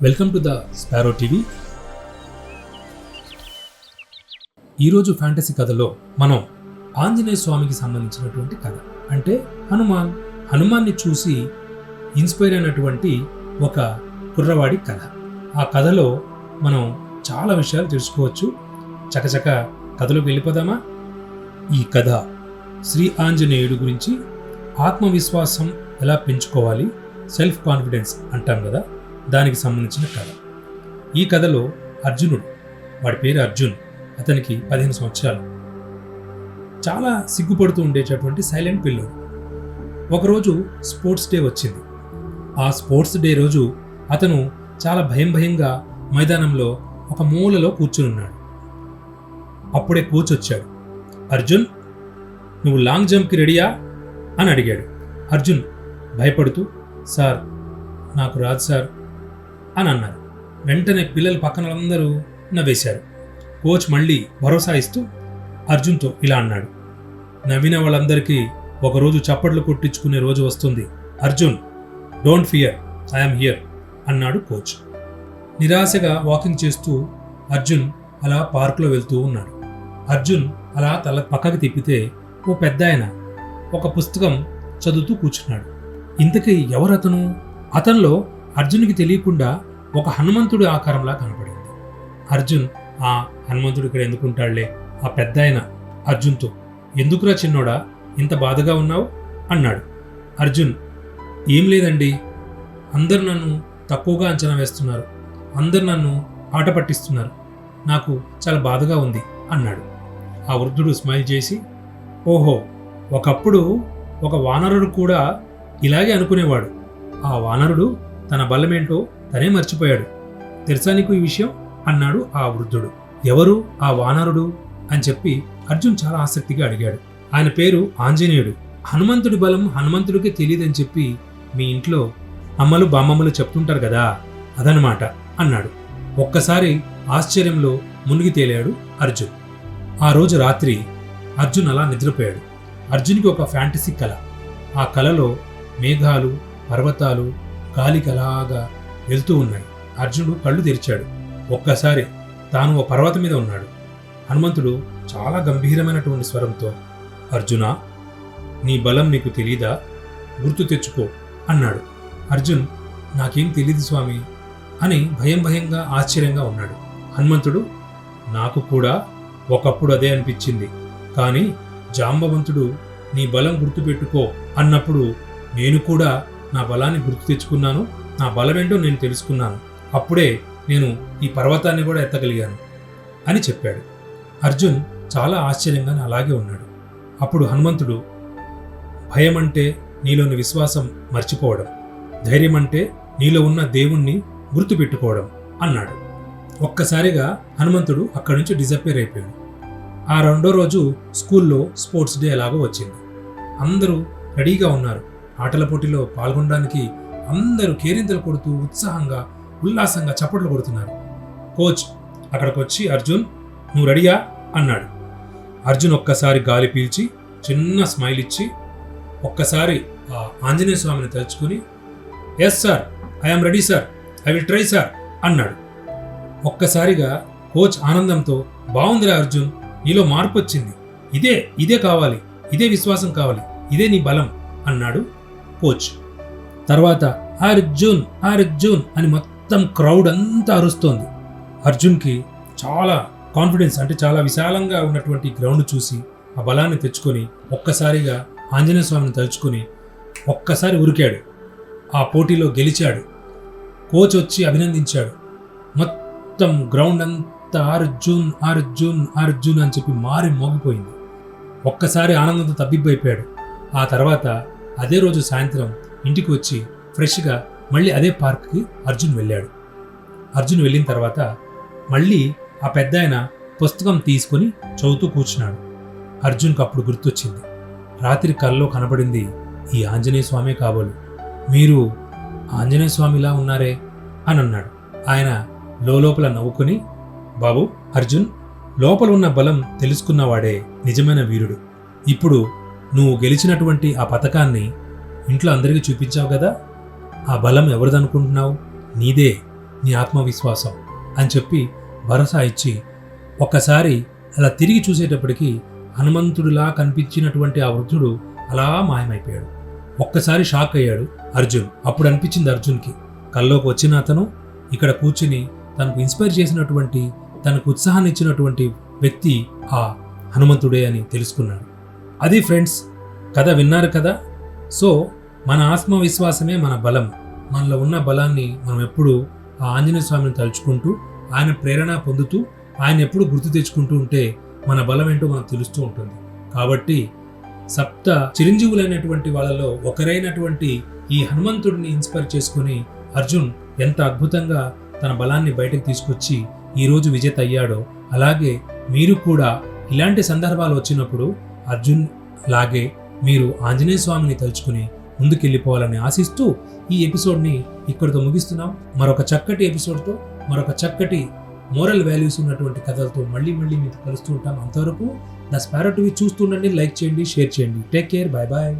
Welcome to the sparrow TV. ఈరోజు fantasy కథలో మనం ఆంజనేయ స్వామికి సంబంధించినటువంటి కథ, అంటే హనుమాన్ని చూసి ఇన్స్పైర్ అయినటువంటి ఒక కుర్రవాడి కథ. ఆ కథలో మనం చాలా విషయాలు తెలుసుకోవచ్చు. చకచక కథలోకి వెళ్ళిపోదామా? ఈ కథ శ్రీ ఆంజనేయుడు గురించి, ఆత్మవిశ్వాసం ఎలా పెంచుకోవాలి, సెల్ఫ్ కాన్ఫిడెన్స్ అంటాం కదా, దానికి సంబంధించిన కథ. ఈ కథలో అర్జునుడు, వాడి పేరు అర్జున్, అతనికి 15 సంవత్సరాలు, చాలా సిగ్గుపడుతూ ఉండేటటువంటి సైలెంట్ పిల్లోడు. ఒకరోజు స్పోర్ట్స్ డే వచ్చింది. ఆ స్పోర్ట్స్ డే రోజు అతను చాలా భయంగా మైదానంలో ఒక మూలలో కూర్చుని ఉన్నాడు. అప్పుడే కోచ్ వచ్చాడు. అర్జున్, నువ్వు లాంగ్ జంప్కి రెడీయా అని అడిగాడు. అర్జున్ భయపడుతూ, సార్ నాకు రాదు సార్ అని అన్నారు. వెంటనే పిల్లలు పక్కన అందరూ నవ్వేశారు. కోచ్ మళ్ళీ భరోసా ఇస్తూ అర్జున్తో ఇలా అన్నాడు, నవ్విన వాళ్ళందరికీ ఒకరోజు చప్పట్లు కొట్టించుకునే రోజు వస్తుంది. Arjun, don't fear, I'm here అన్నాడు కోచ్. నిరాశగా వాకింగ్ చేస్తూ అర్జున్ అలా పార్కులో వెళ్తూ ఉన్నాడు. అర్జున్ అలా తల పక్కకి తిప్పితే ఓ పెద్ద ఆయన ఒక పుస్తకం చదువుతూ కూర్చున్నాడు. ఇంతకీ ఎవరతను? అతనిలో అర్జున్కి తెలియకుండా ఒక హనుమంతుడి ఆకారంలా కనపడింది. అర్జున్, ఆ హనుమంతుడు ఇక్కడ ఎందుకుంటాడులే. ఆ పెద్ద ఆయన అర్జున్తో, ఎందుకురా చిన్నోడా ఇంత బాధగా ఉన్నావు అన్నాడు. అర్జున్, ఏం లేదండి, అందరు నన్ను తక్కువగా అంచనా వేస్తున్నారు, అందరు నన్ను ఆట పట్టిస్తున్నారు, నాకు చాలా బాధగా ఉంది అన్నాడు. ఆ వృద్ధుడు స్మైల్ చేసి, ఓహో, ఒకప్పుడు ఒక వానరుడు కూడా ఇలాగే అనుకునేవాడు. ఆ వానరుడు తన బలమేంటో తనే మర్చిపోయాడు. తెలుసా నీకు ఈ విషయం అన్నాడు ఆ వృద్ధుడు. ఎవరు ఆ వానరుడు అని చెప్పి అర్జున్ చాలా ఆసక్తిగా అడిగాడు. ఆయన పేరు ఆంజనేయుడు. హనుమంతుడి బలం హనుమంతుడికే తెలియదని చెప్పి మీ ఇంట్లో అమ్మలు బామ్మమ్మలు చెప్తుంటారు కదా, అదనమాట అన్నాడు. ఒక్కసారి ఆశ్చర్యంలో మునిగి తేలాడు అర్జున్. ఆ రోజు రాత్రి అర్జున్ అలా నిద్రపోయాడు. అర్జున్కి ఒక ఫ్యాంటసీ కళ. ఆ కళలో మేఘాలు, పర్వతాలు గాలికి అలాగా వెళ్తూ ఉన్నాయి. అర్జునుడు కళ్ళు తెరిచాడు. ఒక్కసారి తాను ఓ పర్వతం మీద ఉన్నాడు. హనుమంతుడు చాలా గంభీరమైనటువంటి స్వరంతో, అర్జునా, నీ బలం నీకు తెలీదా? గుర్తు తెచ్చుకో అన్నాడు. అర్జున్, నాకేం తెలీదు స్వామి అని భయంగా ఆశ్చర్యంగా ఉన్నాడు. హనుమంతుడు, నాకు కూడా ఒకప్పుడు అదే అనిపించింది, కానీ జాంబవంతుడు నీ బలం గుర్తుపెట్టుకో అన్నప్పుడు నేను కూడా నా బలాన్ని గుర్తు తెచ్చుకున్నాను, నా బలమేంటో నేను తెలుసుకున్నాను, అప్పుడే నేను ఈ పర్వతాన్ని కూడా ఎత్తగలిగాను అని చెప్పాడు. అర్జున్ చాలా ఆశ్చర్యంగానే అలాగే ఉన్నాడు. అప్పుడు హనుమంతుడు, భయం అంటే నీలోని విశ్వాసం మర్చిపోవడం, ధైర్యం అంటే నీలో ఉన్న దేవుణ్ణి గుర్తుపెట్టుకోవడం అన్నాడు. ఒక్కసారిగా హనుమంతుడు అక్కడి నుంచి డిసప్పేర్ అయిపోయాడు. ఆ రెండో రోజు స్కూల్లో స్పోర్ట్స్ డే ఎలాగో వచ్చింది. అందరూ రెడీగా ఉన్నారు. ఆటల పోటీలో పాల్గొనడానికి అందరూ కేరింతలు కొడుతూ ఉత్సాహంగా ఉల్లాసంగా చప్పట్లు కొడుతున్నారు. కోచ్ అక్కడికి వచ్చి, అర్జున్, నువ్వు రెడీయా అన్నాడు. అర్జున్ ఒక్కసారి గాలి పీల్చి చిన్న స్మైల్ ఇచ్చి ఒక్కసారి ఆ ఆంజనేయ స్వామిని తలుచుకుని, yes sir, I'm ready sir, I will try sir అన్నాడు. ఒక్కసారిగా కోచ్ ఆనందంతో, బాగుందిరా అర్జున్, నీలో మార్పు వచ్చింది, ఇదే కావాలి, ఇదే విశ్వాసం కావాలి, ఇదే నీ బలం అన్నాడు కోచ్. తర్వాత అర్జున్ అర్జున్ అని మొత్తం క్రౌడ్ అంతా అరుస్తోంది. అర్జున్కి చాలా కాన్ఫిడెన్స్, అంటే చాలా విశాలంగా ఉన్నటువంటి గ్రౌండ్ చూసి ఆ బలాన్ని తెచ్చుకొని ఒక్కసారిగా ఆంజనేయ స్వామిని తలుచుకొని ఒక్కసారి ఉరికాడు. ఆ పోటీలో గెలిచాడు. కోచ్ వచ్చి అభినందించాడు. మొత్తం గ్రౌండ్ అంతా అర్జున్ అర్జున్ అర్జున్ అని చెప్పి మారి మోగిపోయింది. ఒక్కసారి ఆనందంతో తబ్బిబ్బైపోయాడు. ఆ తర్వాత అదే రోజు సాయంత్రం ఇంటికి వచ్చి ఫ్రెష్గా మళ్ళీ అదే పార్క్కి అర్జున్ వెళ్ళాడు. అర్జున్ వెళ్ళిన తర్వాత మళ్ళీ ఆ పెద్ద ఆయన పుస్తకం తీసుకొని చదువుతూ కూర్చున్నాడు. అర్జున్కి అప్పుడు గుర్తొచ్చింది, రాత్రి కల్లో కనబడింది ఈ ఆంజనేయ స్వామే కాబోలు, మీరు ఆంజనేయ స్వామిలా ఉన్నారే అని అన్నాడు. ఆయన లోపల నవ్వుకొని, బాబు అర్జున్, లోపల ఉన్న బలం తెలుసుకున్నవాడే నిజమైన వీరుడు. ఇప్పుడు నువ్వు గెలిచినటువంటి ఆ పథకాన్ని ఇంట్లో అందరికీ చూపించావు కదా, ఆ బలం ఎవరిదనుకుంటున్నావు? నీదే. నీ ఆత్మవిశ్వాసం అని చెప్పి భరోసా ఇచ్చి ఒక్కసారి అలా తిరిగి చూసేటప్పటికి హనుమంతుడిలా కనిపించినటువంటి ఆ వృద్ధుడు అలా మాయమైపోయాడు. ఒక్కసారి షాక్ అయ్యాడు అర్జున్. అప్పుడు అనిపించింది అర్జున్కి, కల్లోకి వచ్చిన అతను ఇక్కడ కూర్చుని తనకు ఇన్స్పైర్ చేసినటువంటి, తనకు ఉత్సాహాన్ని ఇచ్చినటువంటి వ్యక్తి ఆ హనుమంతుడే అని తెలుసుకున్నాడు. అది ఫ్రెండ్స్, కథ విన్నారు కదా. సో మన ఆత్మవిశ్వాసమే మన బలం. మనలో ఉన్న బలాన్ని మనం ఎప్పుడు ఆ ఆంజనేయ స్వామిని తలుచుకుంటూ, ఆయన ప్రేరణ పొందుతూ, ఆయన ఎప్పుడు గుర్తు తెచ్చుకుంటూ ఉంటే మన బలం ఏంటో మనకు తెలుస్తూ ఉంటుంది. కాబట్టి సప్త చిరంజీవులైనటువంటి వాళ్ళలో ఒకరైనటువంటి ఈ హనుమంతుడిని ఇన్స్పైర్ చేసుకుని అర్జున్ ఎంత అద్భుతంగా తన బలాన్ని బయటకు తీసుకొచ్చి ఈరోజు విజేత అయ్యాడో, అలాగే మీరు కూడా ఇలాంటి సందర్భాలు వచ్చినప్పుడు అర్జున్ లాగే మీరు ఆంజనేయ స్వామిని తలుచుకుని ముందుకెళ్ళిపోవాలని ఆశిస్తూ ఈ ఎపిసోడ్ని ఇక్కడితో ముగిస్తున్నాం. మరొక చక్కటి ఎపిసోడ్తో, మరొక చక్కటి మోరల్ వాల్యూస్ ఉన్నటువంటి కథలతో మళ్ళీ మీకు కలుస్తూ ఉంటాం. అంతవరకు ద స్పారో టీవీ చూస్తుండండి, లైక్ చేయండి, షేర్ చేయండి. Take care, bye bye.